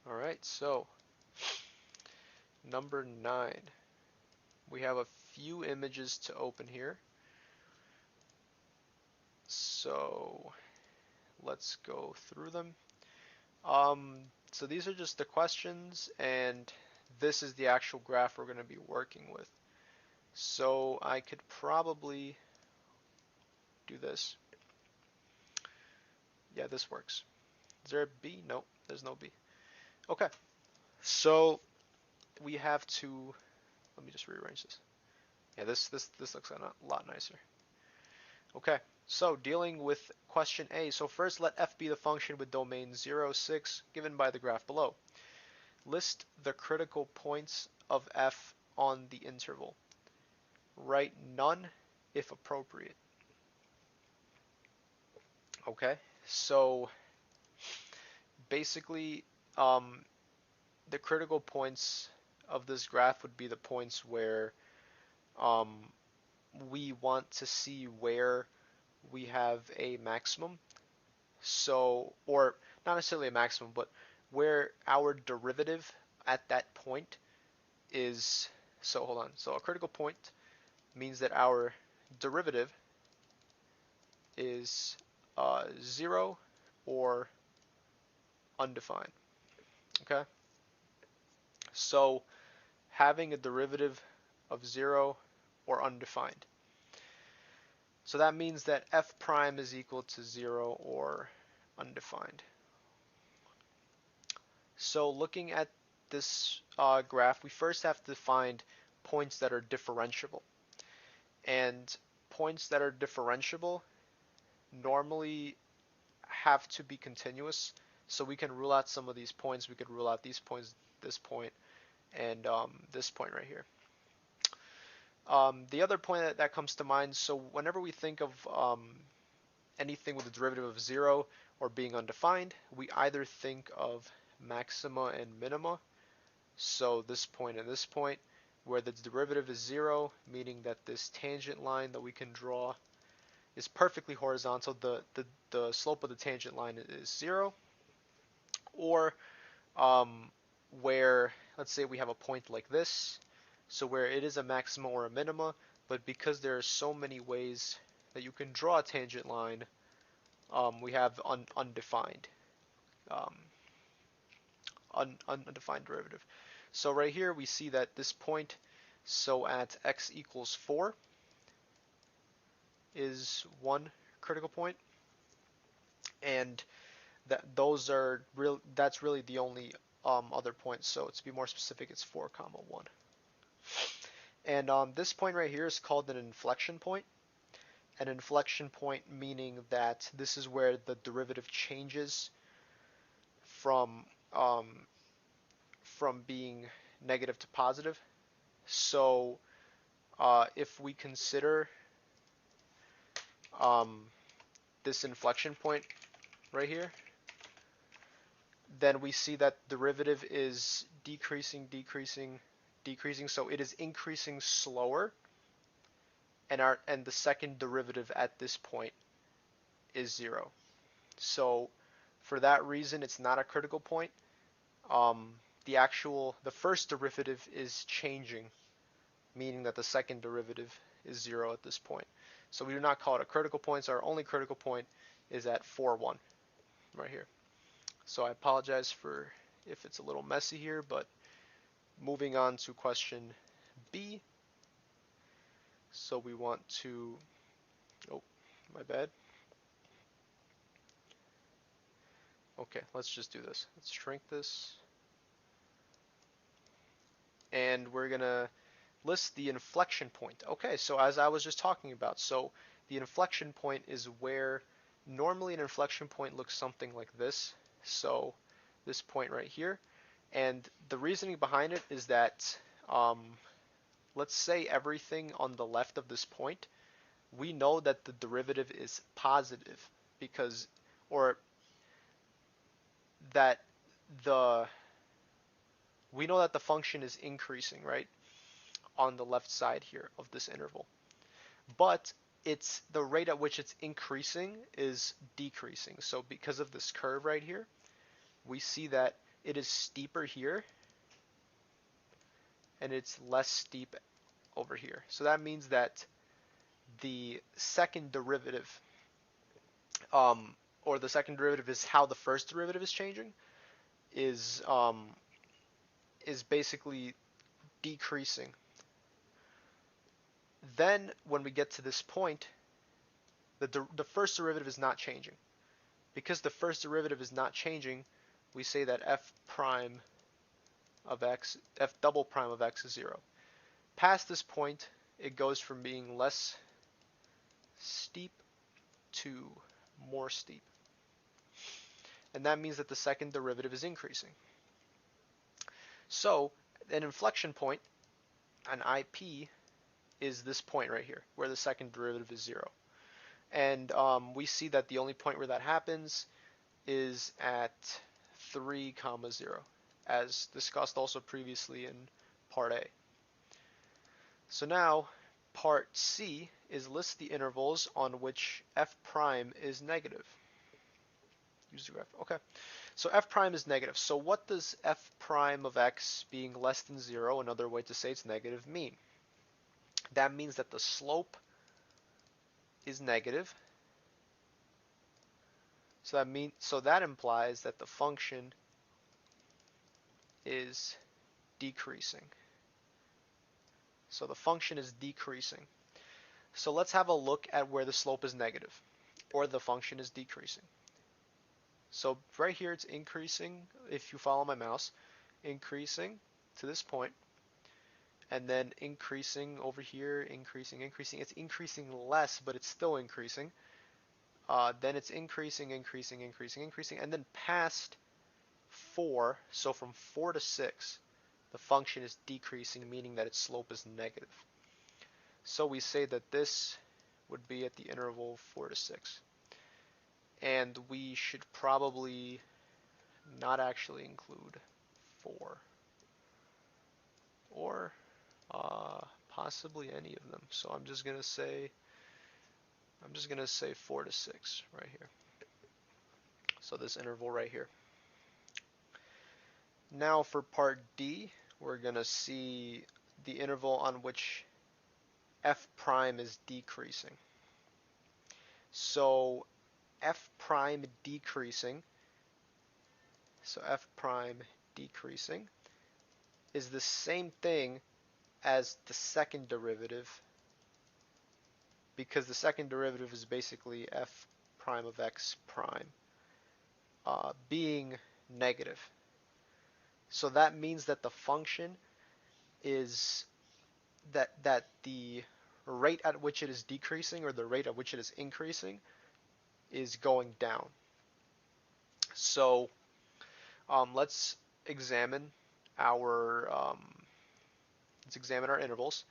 Alright, so number 9. We have a few images to open here. So let's go through them. So these are just the questions, and this is the actual graph we're going to be working with. So I could probably do this. Yeah, this works. Is there a B? Nope, there's no B. Okay, so we have to, let me just rearrange this. Yeah, this looks a lot nicer. Okay, so dealing with question A. So first let f be the function with domain 0, 6 given by the graph below. List the critical points of f on the interval. Write none if appropriate. Okay, so basically the critical points of this graph would be the points where um, we want to see where we have a maximum. So, or not necessarily a maximum, but where our derivative at that point is. So hold on. So a critical point means that our derivative is 0 or undefined. Okay. So having a derivative of 0 or undefined. So that means that f prime is equal to 0 or undefined. So looking at this graph, we first have to find points that are differentiable. And points that are differentiable normally have to be continuous. So we can rule out some of these points. We could rule out these points, this point, and this point right here. The other point that comes to mind, so whenever we think of anything with a derivative of 0 or being undefined, we either think of maxima and minima, so this point and this point, where the derivative is 0, meaning that this tangent line that we can draw is perfectly horizontal, the slope of the tangent line is 0, or where, let's say we have a point like this, so where it is a maxima or a minima, but because there are so many ways that you can draw a tangent line, we have undefined undefined derivative. So right here we see that this point, so at x equals 4 is one critical point, and that's really the only other point. So to be more specific, it's 4 comma 1. And this point right here is called an inflection point. An inflection point meaning that this is where the derivative changes from being negative to positive. So if we consider this inflection point right here, then we see that derivative is decreasing, decreasing, decreasing. So it is increasing slower, and the second derivative at this point is 0. So for that reason, it's not a critical point. The first derivative is changing, meaning that the second derivative is 0 at this point. So we do not call it a critical point. So our only critical point is at 4, 1 right here. So I apologize for if it's a little messy here, but moving on to question B. So we want to, oh, my bad. Okay, let's just do this. Let's shrink this. And we're going to list the inflection point. Okay, so as I was just talking about, so the inflection point is where normally an inflection point looks something like this. So this point right here. And the reasoning behind it is that let's say everything on the left of this point, we know that the derivative is positive because, or that we know that the function is increasing, right, on the left side here of this interval. But it's the rate at which it's increasing is decreasing. So because of this curve right here, we see that it is steeper here and it's less steep over here. So that means that the second derivative, or the second derivative is how the first derivative is changing, is basically decreasing. Then when we get to this point, the first derivative is not changing. Because the first derivative is not changing, we say that f prime of x, f double prime of x is 0. Past this point, it goes from being less steep to more steep. And that means that the second derivative is increasing. So an inflection point, an IP, is this point right here, where the second derivative is 0. And we see that the only point where that happens is at 3, 0, as discussed also previously in part A. So now part C is list the intervals on which f prime is negative. Use the graph. Okay. So f prime is negative. So what does f prime of x being less than 0, another way to say it's negative, mean? That means that the slope is negative. So that implies that the function is decreasing. So the function is decreasing. So let's have a look at where the slope is negative, or the function is decreasing. So right here it's increasing, if you follow my mouse, increasing to this point, and then increasing over here, increasing. It's increasing less, but it's still increasing. Then it's increasing, and then past 4, so from 4 to 6, the function is decreasing, meaning that its slope is negative. So we say that this would be at the interval 4 to 6. And we should probably not actually include 4. Or possibly any of them. So I'm just gonna say 4 to 6 right here. So this interval right here. Now for part D, we're gonna see the interval on which f prime is decreasing. So f prime decreasing, is the same thing as the second derivative, because the second derivative is basically f prime of x prime being negative. So that means that the function is that the rate at which it is decreasing, or the rate at which it is increasing, is going down. So let's examine our intervals.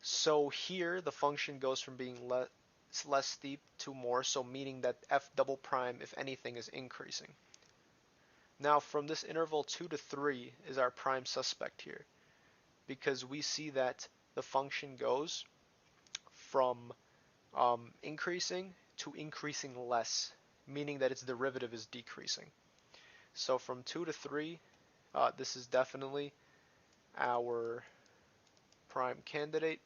So here the function goes from being less steep to more, so meaning that f double prime, if anything, is increasing. Now from this interval 2 to 3 is our prime suspect here, because we see that the function goes from increasing to increasing less, meaning that its derivative is decreasing. So from 2 to 3, this is definitely our prime candidate.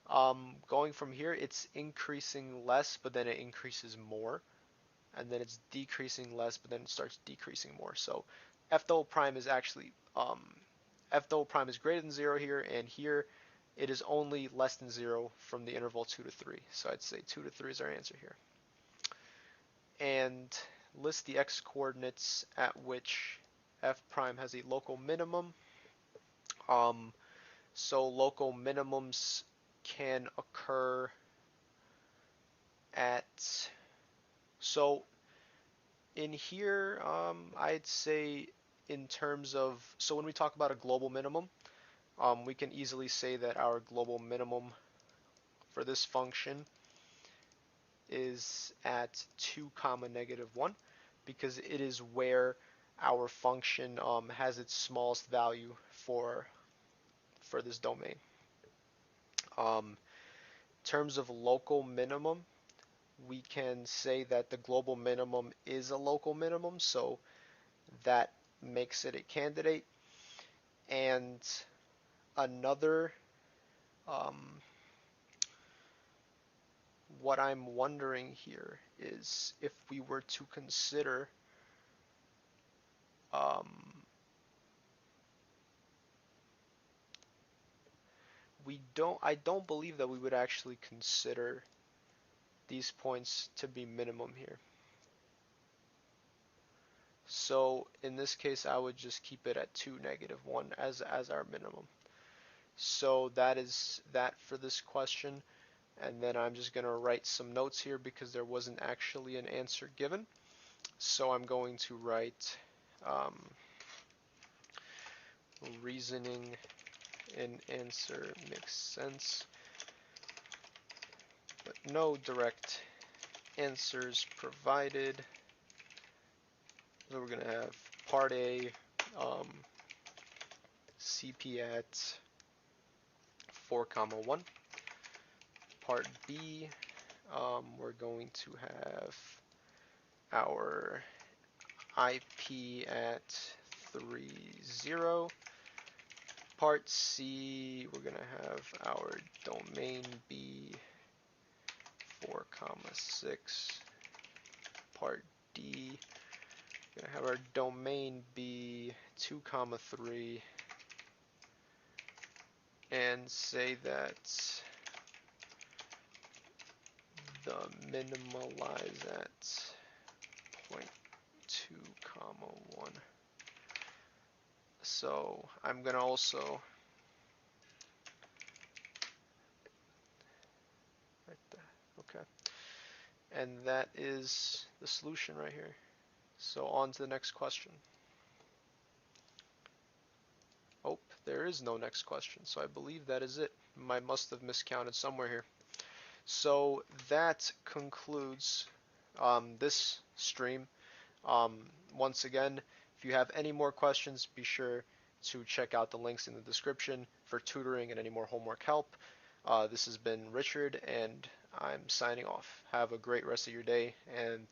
Going from here, it's increasing less, but then it increases more, and then it's decreasing less, but then it starts decreasing more. So f double prime is actually f double prime is greater than 0 here, and here it is only less than 0 from the interval 2 to 3. So I'd say 2 to 3 is our answer here. And list the x coordinates at which f prime has a local minimum. So local minimums can occur at, so in here, I'd say in terms of, so when we talk about a global minimum, we can easily say that our global minimum for this function is at 2, -1, because it is where our function has its smallest value for this domain. In terms of local minimum, we can say that the global minimum is a local minimum, so that makes it a candidate. And another, what I'm wondering here is if we were to consider I don't believe that we would actually consider these points to be minimum here. So in this case, I would just keep it at 2, -1 as our minimum. So that is that for this question. And then I'm just going to write some notes here because there wasn't actually an answer given. So I'm going to write reasoning in answer makes sense, but no direct answers provided. So we're going to have part A, CP at 4, 1. Part B, we're going to have our IP at 3, 0. Part C, we're going to have our domain be 4, 6. Part D, we're going to have our domain be 2, 3. And say that the minimum lies at point 2, 1. So I'm going to also write that. Okay. And that is the solution right here. So on to the next question. Oh, there is no next question. So I believe that is it. I must have miscounted somewhere here. So that concludes this stream. Once again, if you have any more questions, be sure to check out the links in the description for tutoring and any more homework help. This has been Richard, and I'm signing off. Have a great rest of your day, and